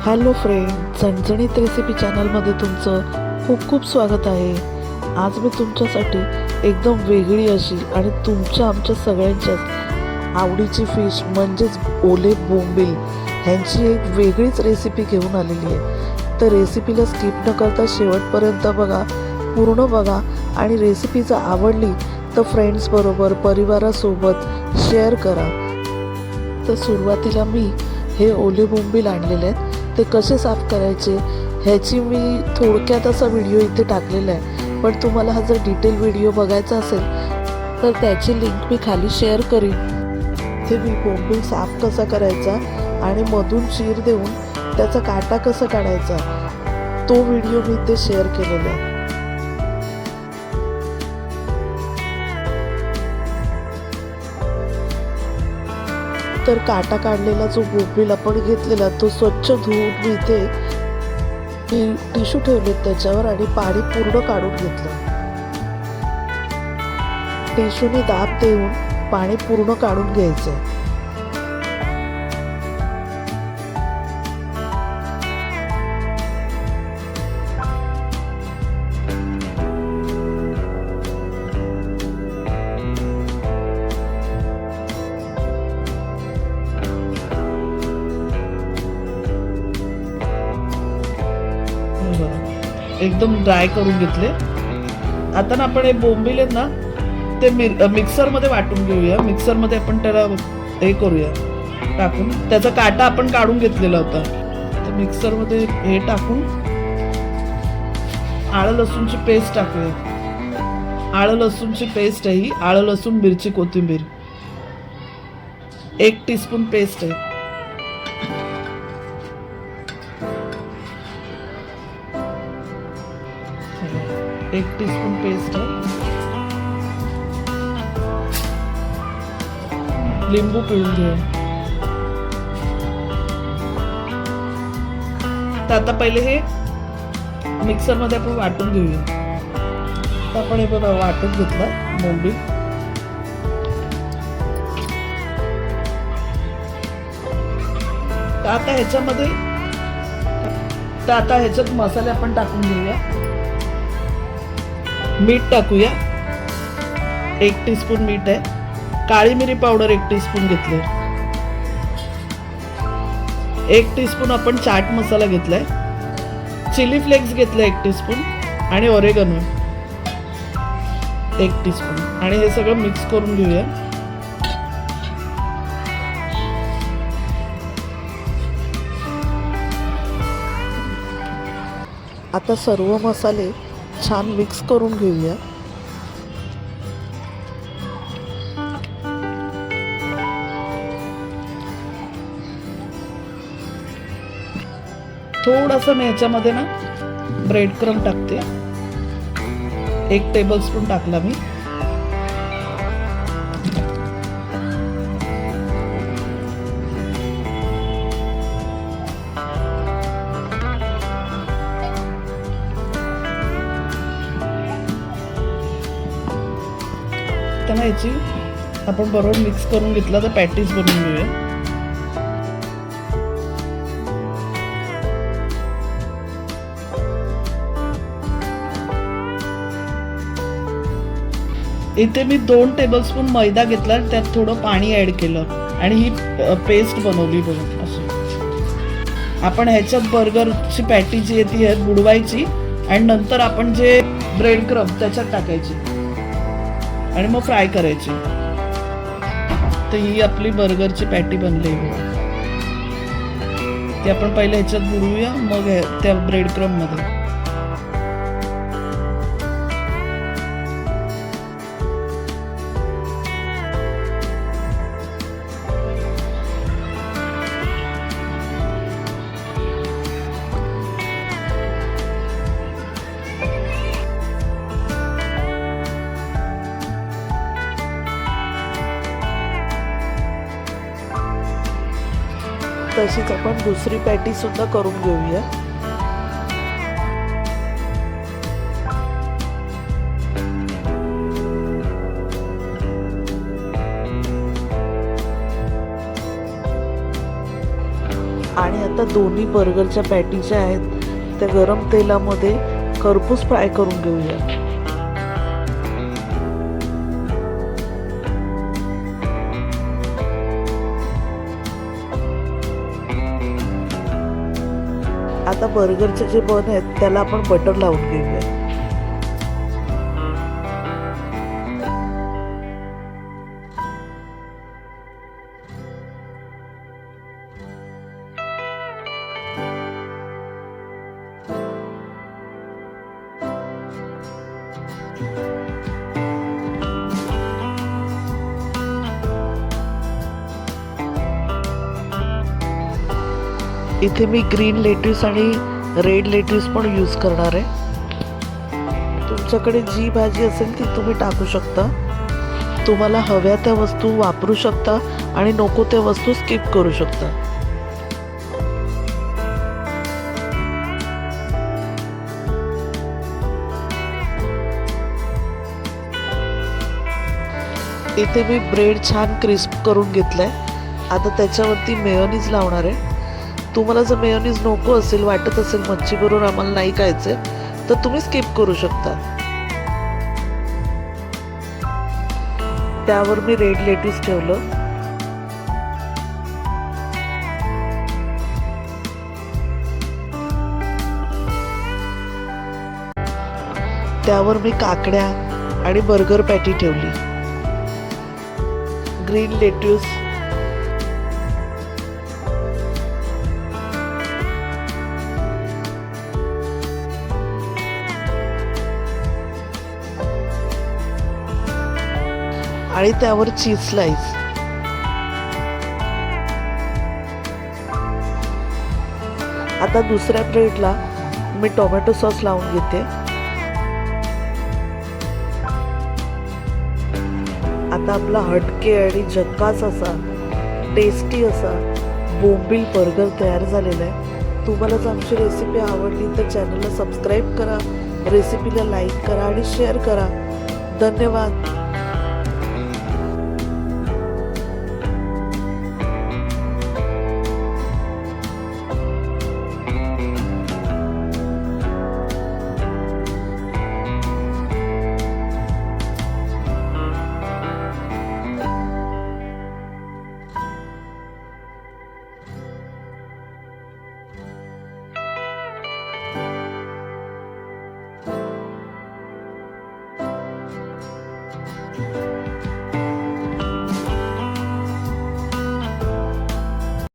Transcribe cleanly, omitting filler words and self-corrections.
Hello friend, झणझणीत recipe चॅनलमध्ये तुमचं खूप खूप स्वागत आहे. आज मी तुमच्यासाठी एकदम वेगळी अशी आणि तुमच्या आमच्या सगळ्यांच्याच आवडीची फिश म्हणजेच ओले बोंबील ह्यांची एक वेगळीच रेसिपी घेऊन आलेली आहे. तर रेसिपीला स्किप न करता शेवटपर्यंत बघा, पूर्ण बघा आणि रेसिपी जर आवडली तर फ्रेंड्सबरोबर परिवारासोबत शेअर करा. तर सुरुवातीला मी हे ओले बोंबील आणलेले आहेत. ते कसे साफ करायचे ह्याची मी थोडक्यात असा व्हिडिओ इथे टाकलेला आहे, पण तुम्हाला हा जर डिटेल व्हिडिओ बघायचा असेल तर त्याची लिंक मी खाली शेअर करीन. ते मी बोंबील साफ कसा करायचा आणि मधून चीर देऊन त्याचा काटा कसा काढायचा तो व्हिडिओ मी इथे शेअर केलेला आहे. तर काटा काढलेला जो बोंबील आपण घेतलेला तो स्वच्छ धुवून मी इथे टिश्यू ठेवले त्याच्यावर आणि पाणी पूर्ण काढून घेतलं. टिश्यूने दाब देऊन पाणी पूर्ण काढून घ्यायचं. एकदम ड्राय करून घेतले. आता ना आपण हे बोंबील आहेत ना ते मिक्सरमध्ये वाटून घेऊया. मिक्सरमध्ये आपण त्याला हे करूया टाकून. त्याचा काटा आपण काढून घेतलेला होता. तर मिक्सरमध्ये हे टाकून आलं लसूणची पेस्ट टाकूया. आलं लसूणची पेस्ट आहे ही. आलं लसूण मिरची कोथिंबीर 1 टीस्पून पेस्ट आहे. एक टीस्पून पेस्ट आहे. लिंबू पिळून घेऊ. तर आता पहिले हे मिक्सरमध्ये आपण वाटून घेऊया. तर आपण हे बघा वाटून घेतलं बोंबील. तर आता ह्याच्यात मसाले आपण टाकून घेऊया. मीठ टाकूया. 1 टीस्पून मीठ आहे. काळी मिरी पावडर 1 टीस्पून घेतले. 1 टीस्पून आपण चाट मसाला घेतलाय. चिली फ्लेक्स घेतले 1 टीस्पून आणि ऑरेगनो 1 टीस्पून आणि हे सगळं मिक्स करून घेऊया. आता सर्व मसाले छान मिक्स करून घेऊया. थोडंसं मी ह्याच्यामध्ये ना ब्रेड क्रम टाकते. 1 टेबलस्पून टाकला मी. त्यांना याची आपण बरोबर मिक्स करून घेतला तर पॅटीस बनवून घेऊया. इथे मी 2 टेबलस्पून मैदा घेतला. त्यात थोडं पाणी ऍड केलं आणि ही पेस्ट बनवली बघा. असं आपण ह्याच्यात बर्गरची पॅटी जी आहे ती बुडवायची आणि नंतर आपण जे ब्रेड क्रम त्याच्यात टाकायची आणि मग फ्राय करायची. तर ही आपली बर्गरची पॅटी बनली. ती आपण पहिले ह्याच्यात बुडवूया मग त्या ब्रेड क्रम मध्ये. तशीच आपण दुसरी पॅटी सुद्धा करून घेऊया. आणि आता दोन्ही बर्गरच्या पॅटी ज्या आहेत त्या गरम तेलामध्ये खरपूस फ्राय करून घेऊया. आता बर्गरचे जे बन आहेत त्याला आपण बटर लावून घेऊया. इथे मी ग्रीन लेट्यूस आणि रेड लेट्यूस पण यूज करणार आहे. तुमच्याकडे जी भाजी असेल ती तुम्ही टाकू शकता. तुम्हाला हव्या त्या वस्तू वापरू शकता आणि नको त्या वस्तू स्किप करू शकता. इथे मी ब्रेड छान क्रिस्प करून घेतलाय. आता त्याच्यावरती मेयोनीज लावणार आहे. तुम्हाला जर मेयोनीज नको असेल, वाटत असेल मच्छी बरोबर आम्हाला नाही खायचे, तर तुम्ही स्किप करू शकता. त्यावर मी रेड लेट्यूस ठेवलं. त्यावर मी काकड्या आणि बर्गर पॅटी ठेवली. ग्रीन लेट्यूस, आणि त्यावर चीज स्लाइस. आता दुसऱ्या ब्रेडला मी टोमॅटो सॉस लावून घेते. आता आपला हटके आणि झक्कास असा टेस्टी असा बोंबील बर्गर तयार झालेला आहे. तुम्हाला जर आमची रेसिपी आवडली तर चॅनलला सबस्क्राईब करा, रेसिपीला लाईक करा आणि शेअर करा. धन्यवाद.